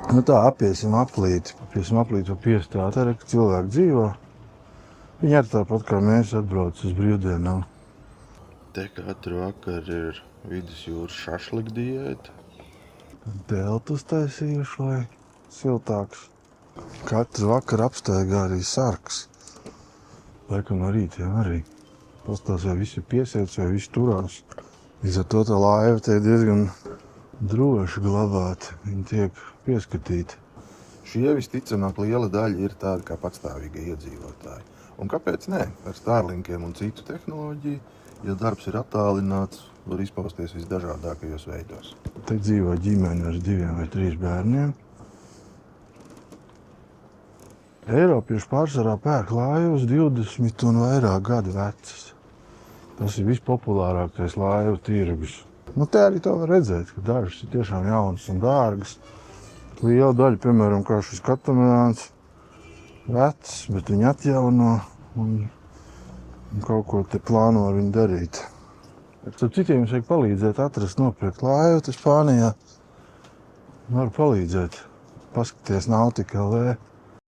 Nu tā, apiesim aplīti pa piestāti, arī, ka cilvēki dzīvo. Viņi arī tāpat kā mēs atbrauc uz brīvdienām. Te katru vakaru ir vidusjūras šašlika diēta. Deltus taisījuši, lai siltāks. Katru vakaru apsteigā arī sarks. Laikam no rītiem arī. Pastās, vai visi piesiec, vai visi turās. Līdz ar to tā laiva te diezgan droši glabāti. Viņi tiek pieskatīti. Šie visticamāk liela daļa ir tādi kā patstāvīgie iedzīvotāji. Un kāpēc ne? Ar Starlinkiem un citu tehnoloģiju, ja darbs ir attālināts, var izpausties visdažādākajos veidos. Te dzīvo ģimene ar 2 vai 3 bērniem. Eiropieši pārsvarā pērk laivas 20 un vairāk gadu vecas. Tas ir vispopulārākais laivu tirgus. Nu, te arī to var redzēt, ka dažas ir tiešām jaunas un dārgas. Liela daļa, piemēram, kā šis katamarāns, vecs, bet viņi atjauno un kaut ko te plāno ar viņu darīt. Tad citiem jums vajag palīdzēt atrast, nopirkt laivu, te Spānijā. Var palīdzēt. Paskaties Nautika LV.